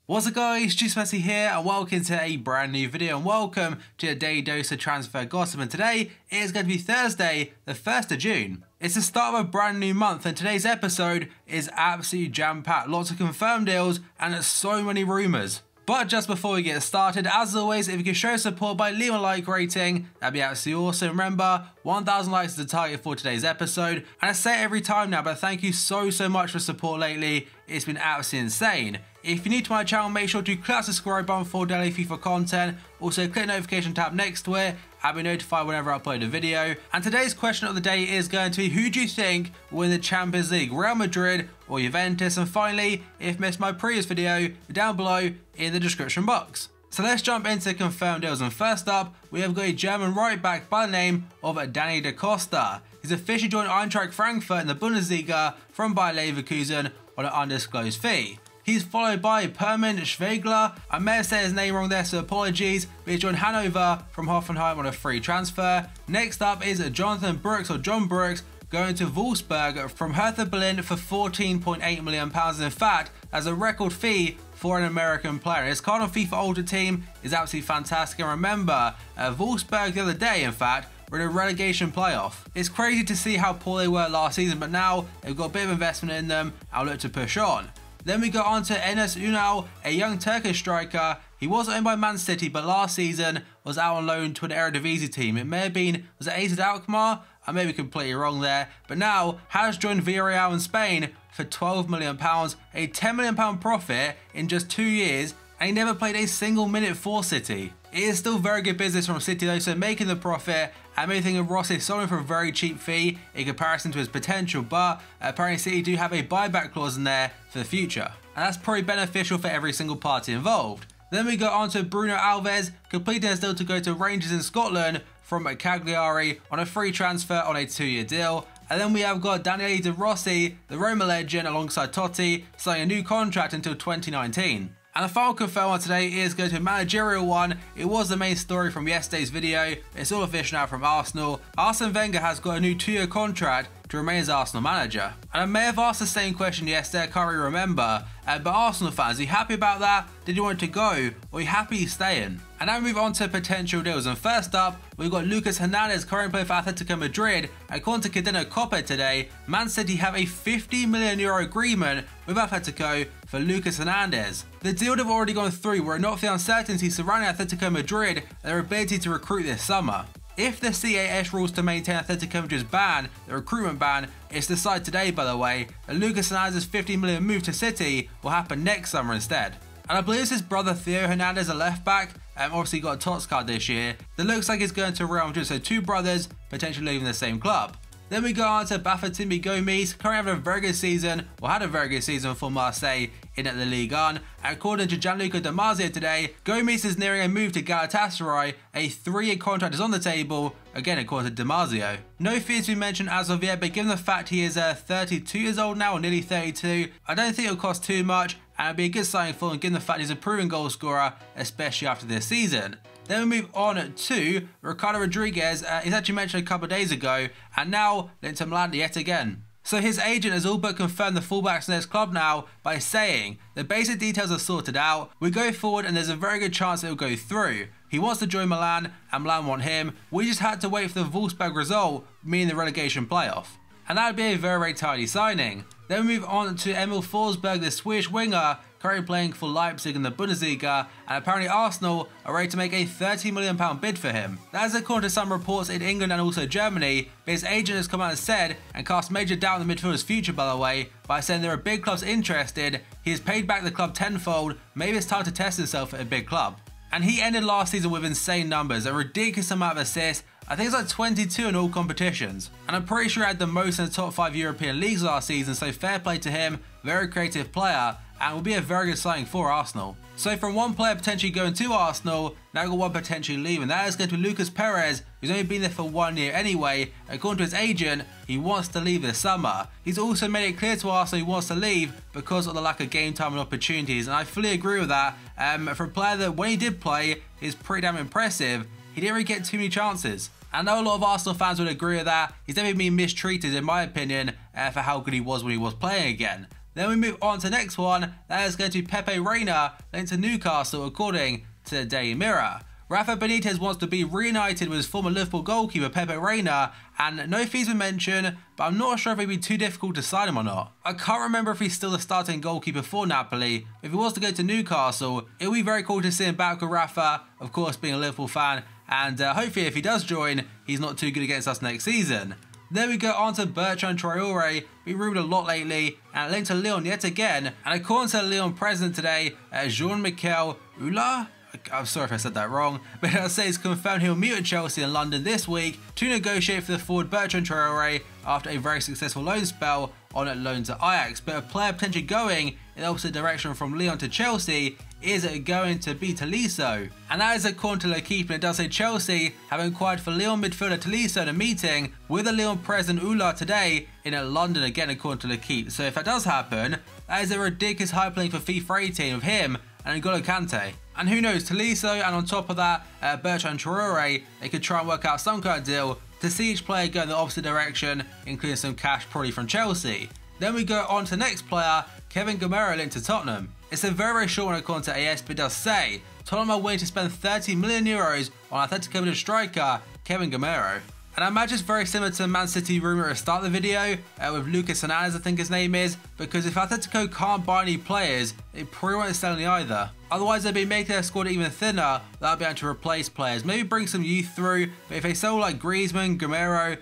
What's up guys, Messi here and welcome to a brand new video and welcome to a daily dose of transfer gossip, and today is going to be Thursday the 1st of June. It's the start of a brand new month and today's episode is absolutely jam-packed, lots of confirmed deals and so many rumours. But just before we get started, as always, if you could show support by leaving a like rating, that'd be absolutely awesome. Remember, 1,000 likes is the target for today's episode. And I say it every time now, but thank you so much for support lately. It's been absolutely insane. If you're new to my channel, make sure to click that subscribe button for daily FIFA content. Also, click the notification tab next to it. I'll be notified whenever I upload a video. And today's question of the day is going to be, who do you think will win the Champions League, Real Madrid or Juventus? And finally, if you missed my previous video, down below in the description box. So let's jump into confirmed deals, and first up, we have got a German right back by the name of Danny Da Costa. He's officially joined Eintracht Frankfurt in the Bundesliga from Bayer Leverkusen on an undisclosed fee. He's followed by Permin Schwegler. I may have said his name wrong there, so apologies, but he's joined Hannover from Hoffenheim on a free transfer. Next up is Jonathan Brooks, or John Brooks, going to Wolfsburg from Hertha Berlin for £14.8 million. In fact, that's a record fee for an American player. His card on FIFA Ultra team is absolutely fantastic. And remember, Wolfsburg the other day, in fact, were in a relegation playoff. It's crazy to see how poor they were last season, but now they've got a bit of investment in them. I'll look to push on. Then we go on to Enes Ünal, a young Turkish striker. He was owned by Man City, but last season was out on loan to an Eredivisie team. It may have been, was it AZ Alkmaar? I may be completely wrong there. But now has joined Villarreal in Spain for £12 million, a £10 million profit in just 2 years, and he never played a single minute for City. It is still very good business from City though, so making the profit. I'm thinking of Rossi selling for a very cheap fee in comparison to his potential, but apparently City do have a buyback clause in there for the future, and that's probably beneficial for every single party involved. Then we go on to Bruno Alves, completing his deal to go to Rangers in Scotland from Cagliari on a free transfer on a 2-year deal. And then we have got Daniele De Rossi, the Roma legend, alongside Totti, signing a new contract until 2019. And the final confirmed one today is going to a managerial one. It was the main story from yesterday's video. It's all official now from Arsenal. Arsene Wenger has got a new 2-year contract to remain as Arsenal manager. And I may have asked the same question yesterday, I can't really remember. But Arsenal fans, are you happy about that? Did you want it to go? Or are you happy he's staying? And now we move on to potential deals. And first up, we've got Lucas Hernandez, current player for Atletico Madrid. According to Cadena Copa today, Man City have a €50 million agreement with Atletico for Lucas Hernandez. The deal would have already gone through were it not for the uncertainty surrounding Atletico Madrid and their ability to recruit this summer. If the CAS rules to maintain Atletico Madrid's ban, the recruitment ban, is decided today by the way, and Lucas Hernandez's $50 million move to City will happen next summer instead. And I believe it's his brother Theo Hernandez, a left back, obviously got a TOTS card this year, that looks like he's going to Real Madrid, so two brothers potentially leaving the same club. Then we go on to Bafétimbi Gomis, currently having a very good season, or had a very good season for Marseille in the Ligue 1. And according to Gianluca Di Marzio today, Gomis is nearing a move to Galatasaray. A 3-year contract is on the table, again according to Di Marzio. No fees to be mentioned as of yet, but given the fact he is 32 years old now, or nearly 32, I don't think it'll cost too much, and it'll be a good signing for him given the fact he's a proven goal scorer, especially after this season. Then we move on to Ricardo Rodriguez. He's actually mentioned a couple of days ago, and now linked to Milan yet again. So his agent has all but confirmed the fullback's next club now by saying the basic details are sorted out. We go forward and there's a very good chance it will go through. He wants to join Milan and Milan want him. We just had to wait for the Wolfsburg result, meaning the relegation playoff. And that would be a very tidy signing. Then we move on to Emil Forsberg, the Swedish winger, currently playing for Leipzig in the Bundesliga, and apparently Arsenal are ready to make a £30 million bid for him. That is according to some reports in England and also Germany, but his agent has come out and said, and cast major doubt on the midfielder's future by the way, by saying there are big clubs interested. He has paid back the club tenfold, maybe it's time to test himself at a big club. And he ended last season with insane numbers, a ridiculous amount of assists. I think it's like 22 in all competitions. And I'm pretty sure he had the most in the top 5 European leagues last season, so fair play to him, very creative player, and will be a very good signing for Arsenal. So from one player potentially going to Arsenal, now we've got one potentially leaving. That is going to be Lucas Perez, who's only been there for 1 year anyway. According to his agent, he wants to leave this summer. He's also made it clear to Arsenal he wants to leave because of the lack of game time and opportunities, and I fully agree with that. For a player that when he did play is pretty damn impressive, he didn't really get too many chances. I know a lot of Arsenal fans would agree with that. He's never been mistreated in my opinion for how good he was when he was playing again. Then we move on to the next one. That is going to be Pepe Reina linked to Newcastle, according to the Daily Mirror. Rafa Benitez wants to be reunited with his former Liverpool goalkeeper Pepe Reina, and no fees were mentioned, but I'm not sure if it'd be too difficult to sign him or not. I can't remember if he's still the starting goalkeeper for Napoli. If he was to go to Newcastle, it would be very cool to see him back with Rafa, of course being a Liverpool fan, and hopefully if he does join, he's not too good against us next season. Then we go on to Bertrand Traoré, been rumoured a lot lately, and linked to Lyon yet again, and according to the Lyon president today, Jean-Michel Oula, I'm sorry if I said that wrong, but I'll say it's confirmed he'll meet with Chelsea in London this week to negotiate for the forward Bertrand Traoré after a very successful loan spell on loan to Ajax. But a player potentially going in the opposite direction from Lyon to Chelsea is going to be Tolisso. And that is according to L'Equipe, and it does say Chelsea have inquired for Lyon midfielder Tolisso in a meeting with the Lyon president Oula today in London, again according to L'Equipe. So if that does happen, that is a ridiculous hyperlink for FIFA 18 of him and N'Golo Kante. And who knows, Tolisso, and on top of that, Bertrand Traoré, they could try and work out some kind of deal to see each player go in the opposite direction, including some cash probably from Chelsea. Then we go on to the next player, Kevin Gamero linked to Tottenham. It's a very, very short one according to AS, but it does say Tottenham are willing to spend €30 million on Atletico Madrid striker Kevin Gamero. And I imagine it's very similar to the Man City rumour at the start of the video, with Lucas Hernandez, I think his name is, because if Atletico can't buy any players, they probably won't sell any either. Otherwise, they'd be making their squad even thinner without being able to replace players. Maybe bring some youth through, but if they sell like Griezmann, Gamero,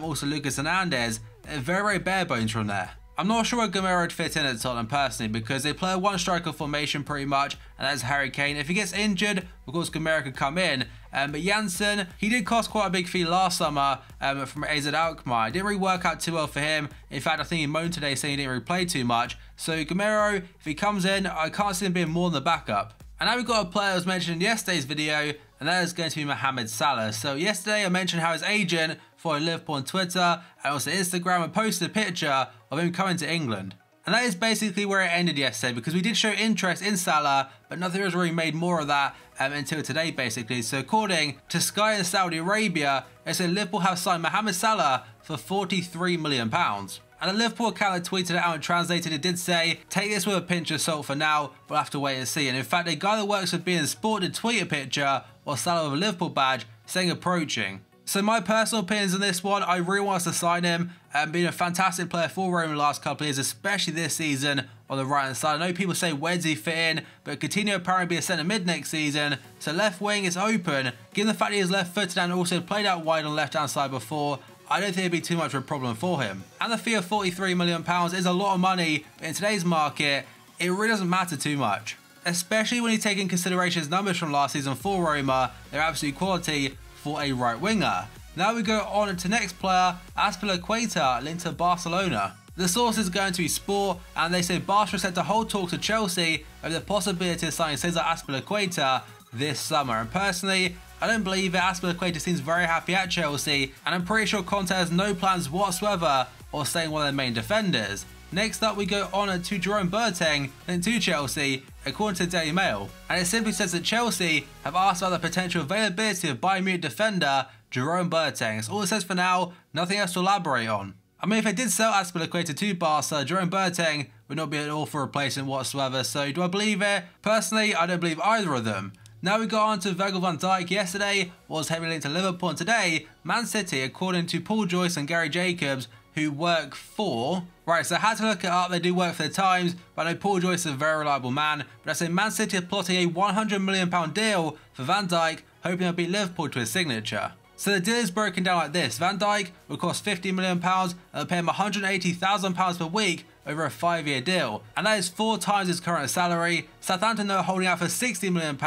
also Lucas Hernandez, they're very, very bare bones from there. I'm not sure where Gamero would fit in at Tottenham personally, because they play a one striker formation pretty much, and that's Harry Kane. If he gets injured, of course Gamero could come in, but Janssen, he did cost quite a big fee last summer from AZ Alkmaar. It didn't really work out too well for him. In fact, I think he moaned today saying he didn't really play too much. So Gamero, if he comes in, I can't see him being more than the backup. And now we've got a player that was mentioned in yesterday's video, and that is going to be Mohamed Salah. So yesterday I mentioned how his agent followed Liverpool on Twitter and also Instagram and posted a picture of him coming to England. And that is basically where it ended yesterday, because we did show interest in Salah, but nothing was really made more of that until today basically. So according to Sky in Saudi Arabia, it said Liverpool have signed Mohamed Salah for £43 million. And the Liverpool account that tweeted it out and translated it did say, take this with a pinch of salt for now, we'll have to wait and see. And in fact, a guy that works with beIN Sport did tweet a picture or Salah with a Liverpool badge saying approaching. So my personal opinions on this one, I really want us to sign him, being a fantastic player for Rome in the last couple of years, especially this season on the right hand side. I know people say where does he fit in, but Coutinho apparently be a centre mid next season, so left wing is open. Given the fact he is left footed and also played out wide on the left hand side before, I don't think it'd be too much of a problem for him. And the fee of £43 million is a lot of money, but in today's market, it really doesn't matter too much. Especially when you take in consideration his numbers from last season for Roma, they're absolute quality for a right winger. Now we go on to the next player, Azpilicueta linked to Barcelona. The source is going to be Sport, and they say Barca are set to hold talks to Chelsea over the possibility of signing Cesar Azpilicueta this summer. And personally, I don't believe it. Azpilicueta seems very happy at Chelsea, and I'm pretty sure Conte has no plans whatsoever of staying one of their main defenders. Next up, we go on to Jerome Boateng and to Chelsea, according to the Daily Mail. And it simply says that Chelsea have asked about the potential availability of Bayern Munich defender Jerome Boateng. That's all it says for now, nothing else to elaborate on. I mean, if they did sell Azpilicueta to Barca, Jerome Boateng would not be at all for replacement whatsoever. So do I believe it? Personally, I don't believe either of them. Now we go on to Virgil van Dijk. Yesterday was heavily linked to Liverpool, and today Man City, according to Paul Joyce and Gary Jacobs, who work for... Right, so I had to look it up. They do work for the Times, but I know Paul Joyce is a very reliable man. But I say Man City are plotting a £100 million deal for Van Dijk, hoping they'll beat Liverpool to his signature. So the deal is broken down like this. Van Dijk will cost £50 million and they'll pay him £180,000 per week over a 5-year deal. And that is 4 times his current salary. Southampton are holding out for £60 million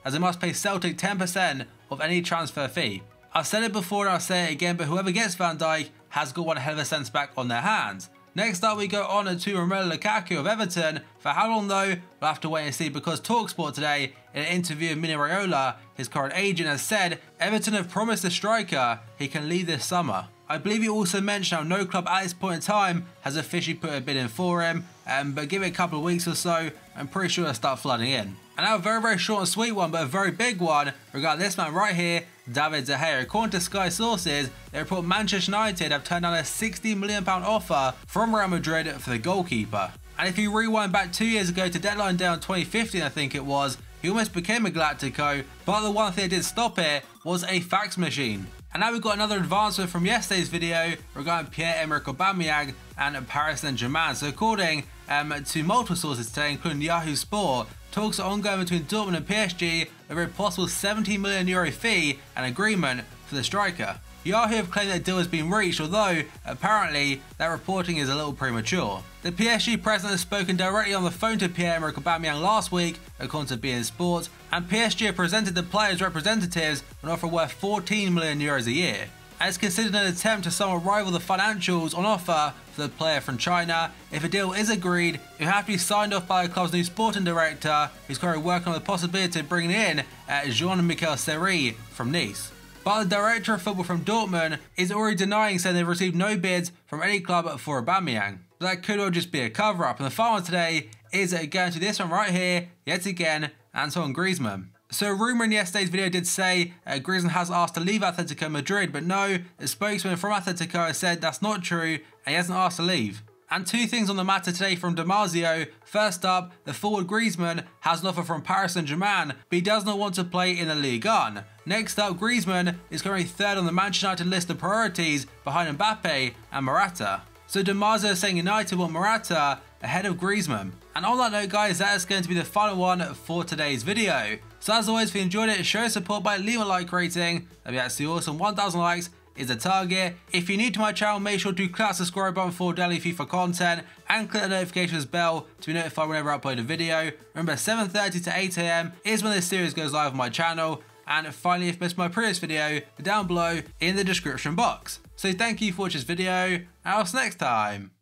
as they must pay Celtic 10% of any transfer fee. I've said it before and I'll say it again, but whoever gets Van Dijk has got one hell of a centre back on their hands. Next up, we go on to Romelu Lukaku of Everton. For how long though, we'll have to wait and see, because TalkSport today, in an interview with Mino Raiola, his current agent, has said Everton have promised the striker he can leave this summer. I believe he also mentioned how no club at this point in time has officially put a bid in for him, but give it a couple of weeks or so, I'm pretty sure they'll start flooding in. And now a very, very short and sweet one, but a very big one regarding this man right here, David De Gea. According to Sky sources, they report Manchester United have turned down a £60 million offer from Real Madrid for the goalkeeper. And if you rewind back 2 years ago to deadline day on 2015, I think it was, he almost became a Galactico, but the one thing that did stop it was a fax machine. And now we've got another advancement from yesterday's video regarding Pierre-Emerick Aubameyang and Paris Saint-Germain. So according to multiple sources today, including Yahoo Sport, talks are ongoing between Dortmund and PSG over a possible €70 million fee and agreement for the striker. Yahoo have claimed that a deal has been reached, although apparently that reporting is a little premature. The PSG president has spoken directly on the phone to Pierre-Emerick Aubameyang last week, according to beIN Sports, and PSG have presented the player's representatives an offer worth €14 million a year. And it's considered an attempt to somewhat rival the financials on offer for the player from China. If a deal is agreed, it will have to be signed off by the club's new sporting director, who's currently working on the possibility of bringing in Jean-Michel Seri from Nice. But the director of football from Dortmund is already denying, saying they've received no bids from any club for Aubameyang. But that could all just be a cover-up. And the final one today is going to this one right here, yet again, Antoine Griezmann. So a rumour in yesterday's video did say Griezmann has asked to leave Atletico Madrid, but no, a spokesman from Atletico has said that's not true and he hasn't asked to leave. And two things on the matter today from Damasio. First up, the forward Griezmann has an offer from Paris Saint-Germain, but he does not want to play in the Ligue 1. Next up, Griezmann is currently third on the Manchester United list of priorities behind Mbappe and Morata. So Damasio is saying United want Morata ahead of Griezmann. And on that note guys, that is going to be the final one for today's video. So as always, if you enjoyed it, show support by leaving a like rating. That'd be absolutely awesome. 1,000 likes is a target. If you're new to my channel, make sure to click that subscribe button for daily FIFA content and click the notifications bell to be notified whenever I upload a video. Remember, 7:30 to 8 AM is when this series goes live on my channel. And finally, if you missed my previous video, down below in the description box. So thank you for watching this video, and I'll see you next time.